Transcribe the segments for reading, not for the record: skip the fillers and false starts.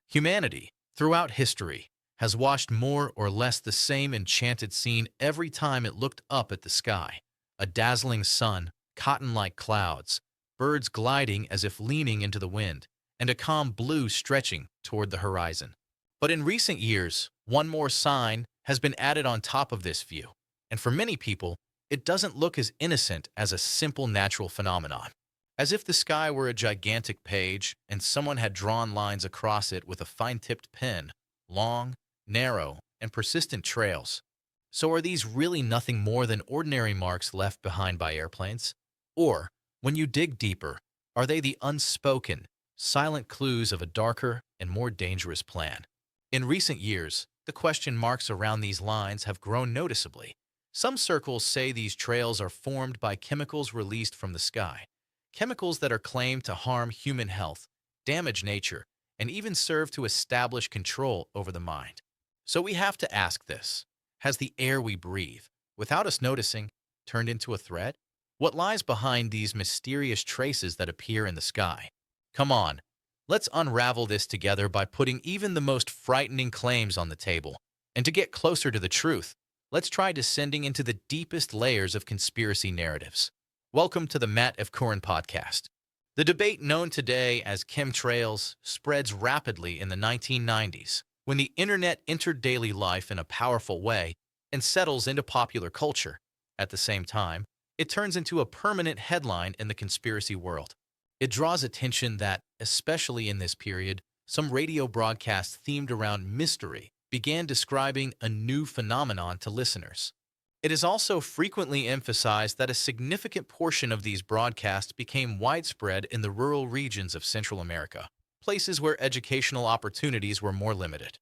Humanity, throughout history, has watched more or less the same enchanted scene every time it looked up at the sky. A dazzling sun, cotton-like clouds, birds gliding as if leaning into the wind, and a calm blue stretching toward the horizon. But in recent years, one more sign has been added on top of this view, and for many people, it doesn't look as innocent as a simple natural phenomenon. As if the sky were a gigantic page and someone had drawn lines across it with a fine-tipped pen, long, narrow, and persistent trails. So are these really nothing more than ordinary marks left behind by airplanes? Or, when you dig deeper, are they the unspoken, silent clues of a darker and more dangerous plan? In recent years, the question marks around these lines have grown noticeably. Some circles say these trails are formed by chemicals released from the sky, chemicals that are claimed to harm human health, damage nature, and even serve to establish control over the mind. So we have to ask this: has the air we breathe, without us noticing, turned into a threat? What lies behind these mysterious traces that appear in the sky? Come on, let's unravel this together by putting even the most frightening claims on the table. And to get closer to the truth, let's try descending into the deepest layers of conspiracy narratives. Welcome to the Matt F. Curran podcast. The debate known today as chemtrails spreads rapidly in the 1990s, when the internet entered daily life in a powerful way and settles into popular culture. At the same time, it turns into a permanent headline in the conspiracy world. It draws attention that, especially in this period, some radio broadcasts themed around mystery began describing a new phenomenon to listeners. It is also frequently emphasized that a significant portion of these broadcasts became widespread in the rural regions of Central America, places where educational opportunities were more limited.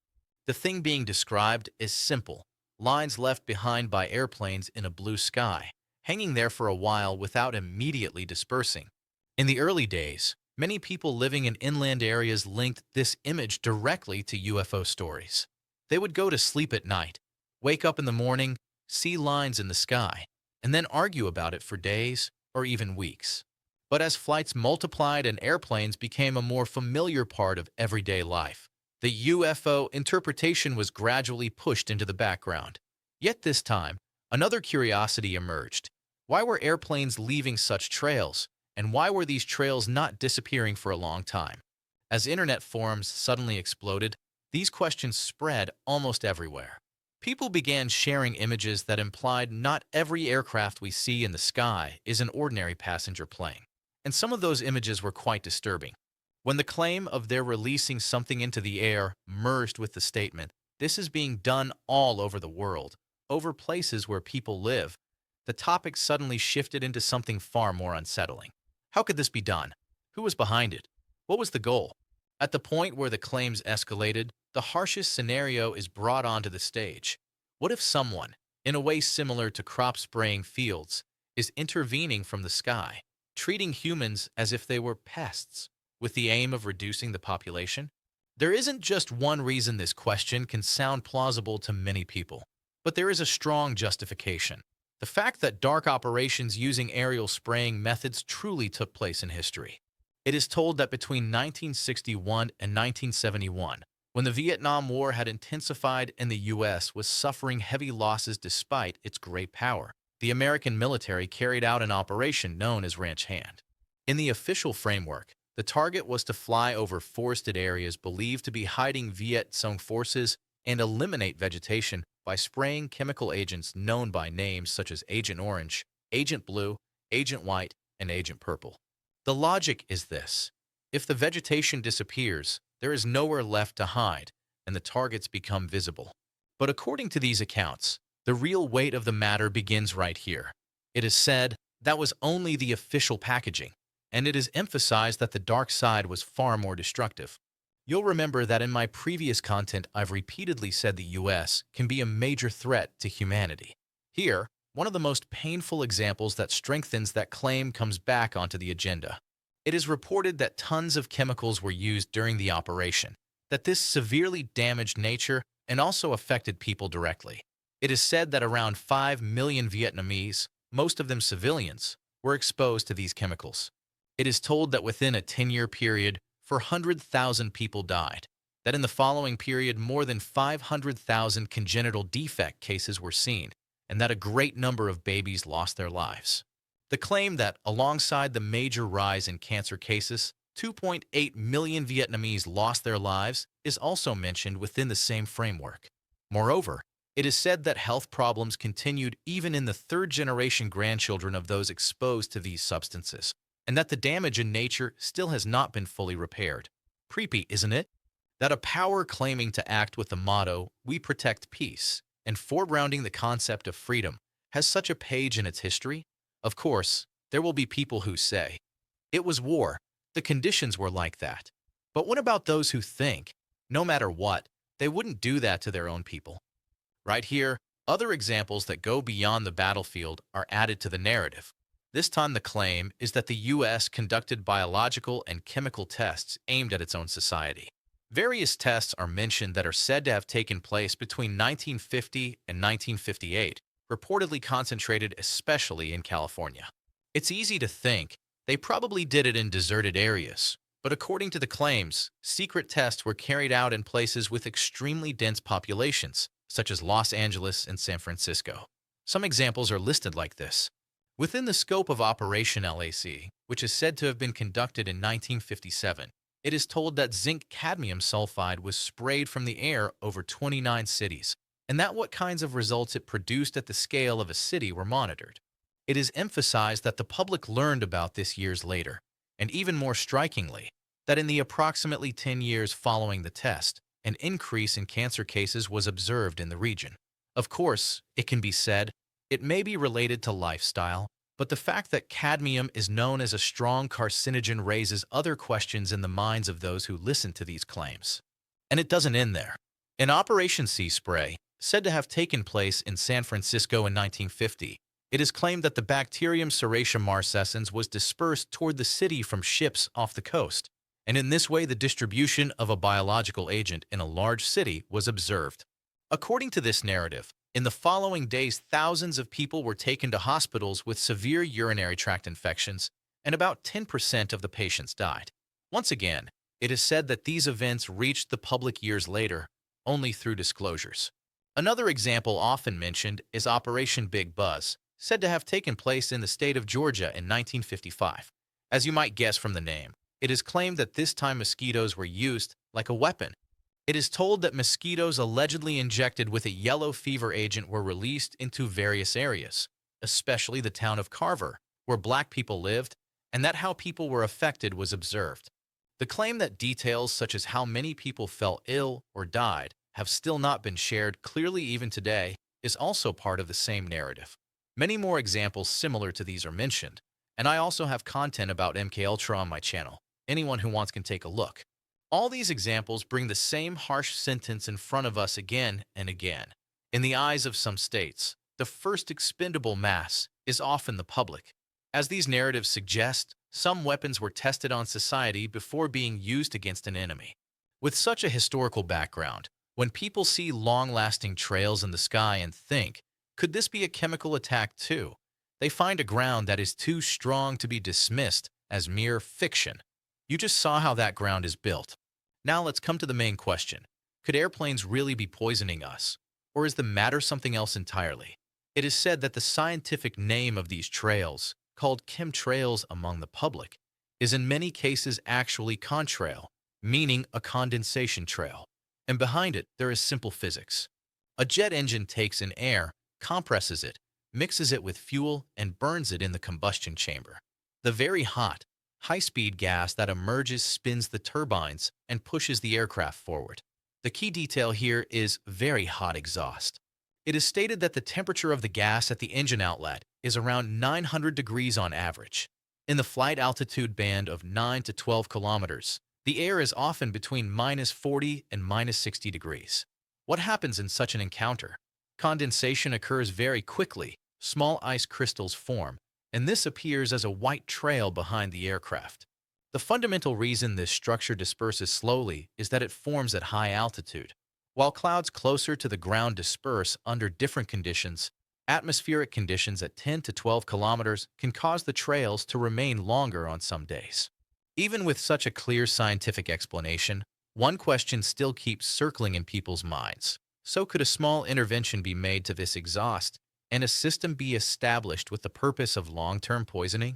The thing being described is simple: lines left behind by airplanes in a blue sky, hanging there for a while without immediately dispersing. In the early days, many people living in inland areas linked this image directly to UFO stories. They would go to sleep at night, wake up in the morning, see lines in the sky, and then argue about it for days or even weeks. But as flights multiplied and airplanes became a more familiar part of everyday life, the UFO interpretation was gradually pushed into the background. Yet this time, another curiosity emerged. Why were airplanes leaving such trails, and why were these trails not disappearing for a long time? As internet forums suddenly exploded, these questions spread almost everywhere. People began sharing images that implied not every aircraft we see in the sky is an ordinary passenger plane. And some of those images were quite disturbing. When the claim of their releasing something into the air merged with the statement, "This is being done all over the world, over places where people live," the topic suddenly shifted into something far more unsettling. How could this be done? Who was behind it? What was the goal? At the point where the claims escalated, the harshest scenario is brought onto the stage. What if someone, in a way similar to crop spraying fields, is intervening from the sky, treating humans as if they were pests, with the aim of reducing the population? There isn't just one reason this question can sound plausible to many people, but there is a strong justification: the fact that dark operations using aerial spraying methods truly took place in history. It is told that between 1961 and 1971, when the Vietnam War had intensified and the U.S. was suffering heavy losses despite its great power, the American military carried out an operation known as Ranch Hand. In the official framework, the target was to fly over forested areas believed to be hiding Viet Cong forces and eliminate vegetation by spraying chemical agents known by names such as Agent Orange, Agent Blue, Agent White, and Agent Purple. The logic is this: if the vegetation disappears, there is nowhere left to hide, and the targets become visible. But according to these accounts, the real weight of the matter begins right here. It is said that was only the official packaging, and it is emphasized that the dark side was far more destructive. You'll remember that in my previous content I've repeatedly said the US can be a major threat to humanity. Here, one of the most painful examples that strengthens that claim comes back onto the agenda. It is reported that tons of chemicals were used during the operation, that this severely damaged nature and also affected people directly. It is said that around 5 million Vietnamese, most of them civilians, were exposed to these chemicals. It is told that within a 10-year period, 400,000 people died. that in the following period more than 500,000 congenital defect cases were seen, and that a great number of babies lost their lives. The claim that, alongside the major rise in cancer cases, 2.8 million Vietnamese lost their lives is also mentioned within the same framework. Moreover, it is said that health problems continued even in the third-generation grandchildren of those exposed to these substances, and that the damage in nature still has not been fully repaired. Creepy, isn't it? That a power claiming to act with the motto, "We protect peace," and foregrounding the concept of freedom, has such a page in its history? Of course, there will be people who say, it was war, the conditions were like that. But what about those who think, no matter what, they wouldn't do that to their own people? Right here, other examples that go beyond the battlefield are added to the narrative. This time the claim is that the U.S. conducted biological and chemical tests aimed at its own society. Various tests are mentioned that are said to have taken place between 1950 and 1958, reportedly concentrated especially in California. It's easy to think they probably did it in deserted areas, but according to the claims, secret tests were carried out in places with extremely dense populations, such as Los Angeles and San Francisco. Some examples are listed like this. Within the scope of Operation LAC, which is said to have been conducted in 1957, it is told that zinc-cadmium sulfide was sprayed from the air over 29 cities, and that what kinds of results it produced at the scale of a city were monitored. It is emphasized that the public learned about this years later, and even more strikingly, that in the approximately 10 years following the test, an increase in cancer cases was observed in the region. Of course, it can be said, it may be related to lifestyle, but the fact that cadmium is known as a strong carcinogen raises other questions in the minds of those who listen to these claims. And it doesn't end there. In Operation Sea Spray, said to have taken place in San Francisco in 1950, it is claimed that the bacterium Serratia marcescens was dispersed toward the city from ships off the coast, and in this way the distribution of a biological agent in a large city was observed. According to this narrative, in the following days thousands of people were taken to hospitals with severe urinary tract infections, and about 10% of the patients died. Once again, it is said that these events reached the public years later, only through disclosures. Another example often mentioned is Operation Big Buzz, said to have taken place in the state of Georgia in 1955. As you might guess from the name, it is claimed that this time mosquitoes were used like a weapon. It is told that mosquitoes allegedly injected with a yellow fever agent were released into various areas, especially the town of Carver, where black people lived, and that how people were affected was observed. The claim that details such as how many people fell ill or died have still not been shared clearly even today is also part of the same narrative. Many more examples similar to these are mentioned, and I also have content about MKUltra on my channel. Anyone who wants can take a look. All these examples bring the same harsh sentence in front of us again and again. In the eyes of some states, the first expendable mass is often the public. As these narratives suggest, some weapons were tested on society before being used against an enemy. With such a historical background, when people see long-lasting trails in the sky and think, could this be a chemical attack too? They find a ground that is too strong to be dismissed as mere fiction. You just saw how that ground is built. Now let's come to the main question. Could airplanes really be poisoning us? Or is the matter something else entirely? It is said that the scientific name of these trails, called chemtrails among the public, is in many cases actually contrail, meaning a condensation trail. And behind it, there is simple physics. A jet engine takes in air, compresses it, mixes it with fuel, and burns it in the combustion chamber. The very hot, high-speed gas that emerges spins the turbines and pushes the aircraft forward. The key detail here is very hot exhaust. It is stated that the temperature of the gas at the engine outlet is around 900 degrees on average. In the flight altitude band of 9 to 12 kilometers, the air is often between -40 and -60 degrees. What happens in such an encounter? Condensation occurs very quickly, small ice crystals form, and this appears as a white trail behind the aircraft. The fundamental reason this structure disperses slowly is that it forms at high altitude. While clouds closer to the ground disperse under different conditions, atmospheric conditions at 10 to 12 kilometers can cause the trails to remain longer on some days. Even with such a clear scientific explanation, One question still keeps circling in people's minds. So could a small intervention be made to this exhaust and a system be established with the purpose of long-term poisoning?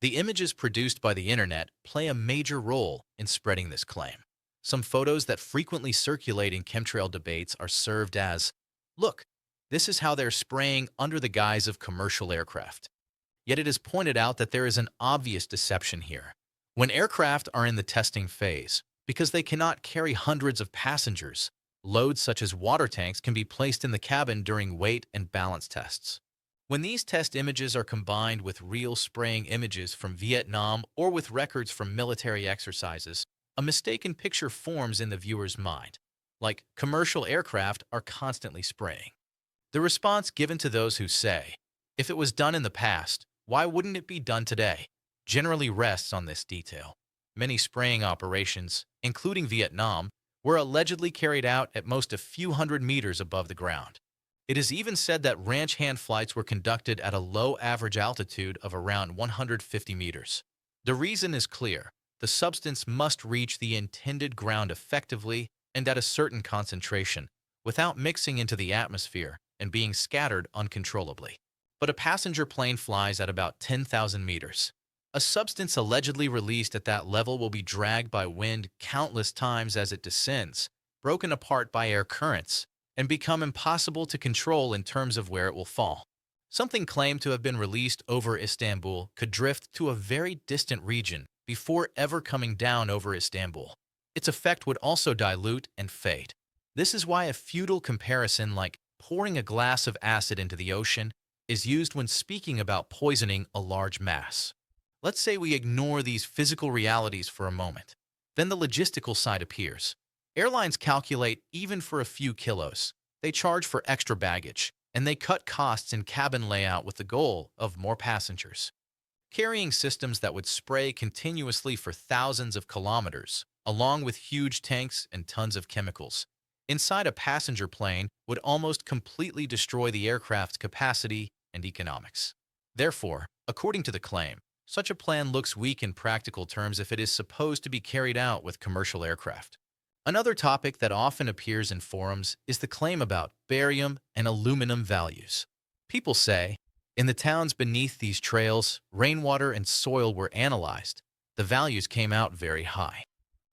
The images produced by the internet play a major role in spreading this claim. Some photos that frequently circulate in chemtrail debates are served as, look, this is how they're spraying under the guise of commercial aircraft. Yet it is pointed out that there is an obvious deception here. When aircraft are in the testing phase, because they cannot carry hundreds of passengers, loads such as water tanks can be placed in the cabin during weight and balance tests. When these test images are combined with real spraying images from Vietnam or with records from military exercises, a mistaken picture forms in the viewer's mind, like commercial aircraft are constantly spraying. The response given to those who say, if it was done in the past, why wouldn't it be done today, generally rests on this detail. Many spraying operations, including Vietnam, were allegedly carried out at most a few hundred meters above the ground. It is even said that ranch hand flights were conducted at a low average altitude of around 150 meters. The reason is clear. The substance must reach the intended ground effectively and at a certain concentration, without mixing into the atmosphere and being scattered uncontrollably. But a passenger plane flies at about 10,000 meters. A substance allegedly released at that level will be dragged by wind countless times as it descends, broken apart by air currents, and become impossible to control in terms of where it will fall. Something claimed to have been released over Istanbul could drift to a very distant region before ever coming down over Istanbul. Its effect would also dilute and fade. This is why a futile comparison like pouring a glass of acid into the ocean is used when speaking about poisoning a large mass. Let's say we ignore these physical realities for a moment. Then the logistical side appears. Airlines calculate even for a few kilos. They charge for extra baggage, and they cut costs in cabin layout with the goal of more passengers. Carrying systems that would spray continuously for thousands of kilometers, along with huge tanks and tons of chemicals, inside a passenger plane would almost completely destroy the aircraft's capacity and economics. Therefore, according to the claim, such a plan looks weak in practical terms if it is supposed to be carried out with commercial aircraft. Another topic that often appears in forums is the claim about barium and aluminum values. People say, in the towns beneath these trails, rainwater and soil were analyzed. The values came out very high.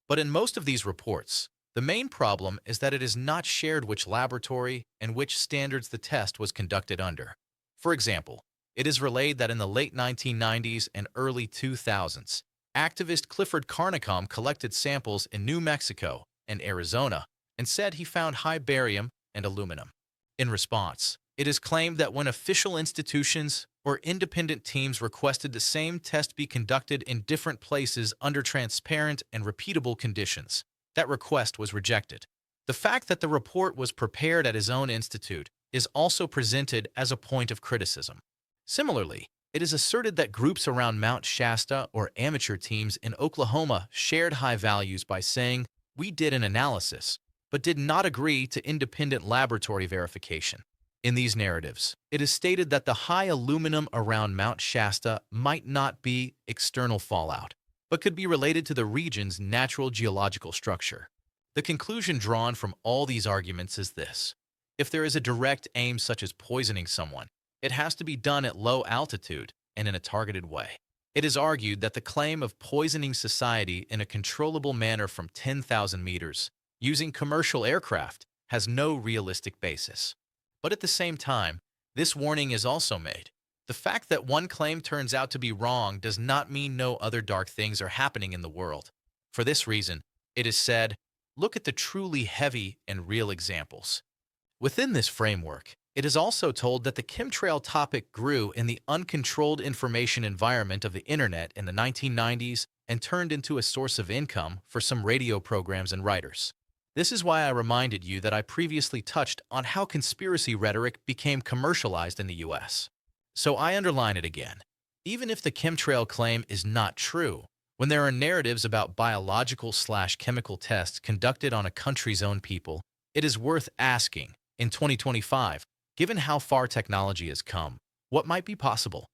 But in most of these reports, the main problem is that it is not shared which laboratory and which standards the test was conducted under. For example, it is relayed that in the late 1990s and early 2000s, activist Clifford Carnicom collected samples in New Mexico and Arizona and said he found high barium and aluminum. In response, it is claimed that when official institutions or independent teams requested the same test be conducted in different places under transparent and repeatable conditions, that request was rejected. The fact that the report was prepared at his own institute is also presented as a point of criticism. Similarly, it is asserted that groups around Mount Shasta or amateur teams in Oklahoma shared high values by saying, "We did an analysis," but did not agree to independent laboratory verification. In these narratives, it is stated that the high aluminum around Mount Shasta might not be external fallout, but could be related to the region's natural geological structure. The conclusion drawn from all these arguments is this: if there is a direct aim such as poisoning someone, it has to be done at low altitude and in a targeted way. It is argued that the claim of poisoning society in a controllable manner from 10,000 meters using commercial aircraft has no realistic basis. But at the same time, this warning is also made. The fact that one claim turns out to be wrong does not mean no other dark things are happening in the world. For this reason, it is said, look at the truly heavy and real examples. Within this framework, it is also told that the chemtrail topic grew in the uncontrolled information environment of the internet in the 1990s and turned into a source of income for some radio programs and writers. This is why I reminded you that I previously touched on how conspiracy rhetoric became commercialized in the US. So I underline it again. Even if the chemtrail claim is not true, when there are narratives about biological/chemical tests conducted on a country's own people, it is worth asking, in 2025, given how far technology has come, what might be possible?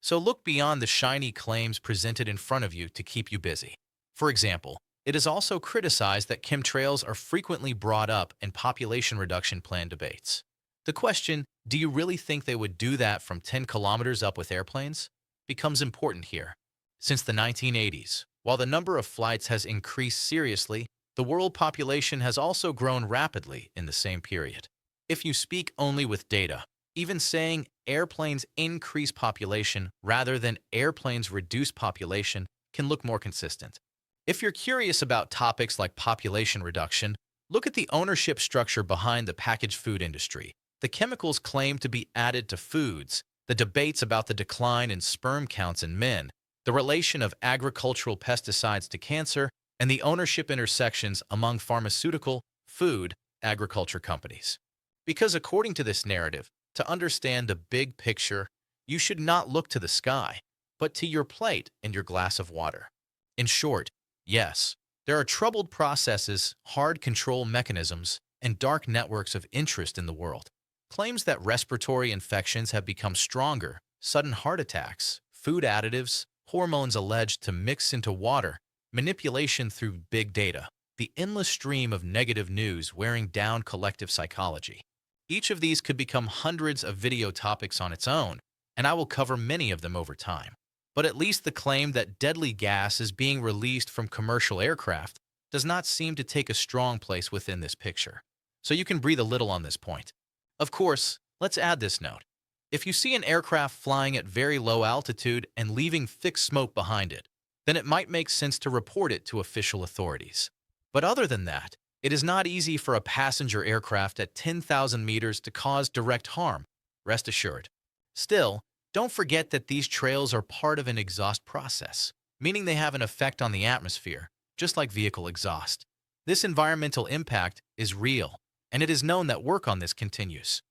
So look beyond the shiny claims presented in front of you to keep you busy. For example, It is also criticized that chemtrails are frequently brought up in population reduction plan debates. The question, do you really think they would do that from 10 kilometers up with airplanes, becomes important here. Since the 1980s, while the number of flights has increased seriously, the world population has also grown rapidly in the same period. If you speak only with data, even saying airplanes increase population rather than airplanes reduce population can look more consistent. If you're curious about topics like population reduction, look at the ownership structure behind the packaged food industry. The chemicals claimed to be added to foods, the debates about the decline in sperm counts in men, the relation of agricultural pesticides to cancer, and the ownership intersections among pharmaceutical, food, agriculture companies. Because according to this narrative, to understand the big picture, you should not look to the sky, but to your plate and your glass of water. In short, yes, there are troubled processes, hard control mechanisms, and dark networks of interest in the world. Claims that respiratory infections have become stronger, sudden heart attacks, food additives, hormones alleged to mix into water, manipulation through big data, the endless stream of negative news wearing down collective psychology. Each of these could become hundreds of video topics on its own, and I will cover many of them over time. But at least the claim that deadly gas is being released from commercial aircraft does not seem to take a strong place within this picture. So you can breathe a little on this point. Of course, let's add this note. If you see an aircraft flying at very low altitude and leaving thick smoke behind it, then it might make sense to report it to official authorities. But other than that, it is not easy for a passenger aircraft at 10,000 meters to cause direct harm, rest assured. Still, don't forget that these trails are part of an exhaust process, meaning they have an effect on the atmosphere, just like vehicle exhaust. This environmental impact is real, and it is known that work on this continues.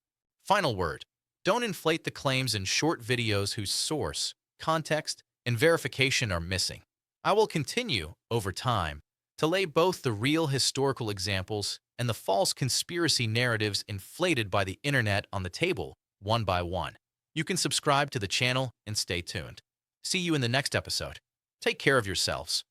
Final word, don't inflate the claims in short videos whose source, context, and verification are missing. I will continue, over time, to lay both the real historical examples and the false conspiracy narratives inflated by the internet on the table, one by one. You can subscribe to the channel and stay tuned. See you in the next episode. Take care of yourselves.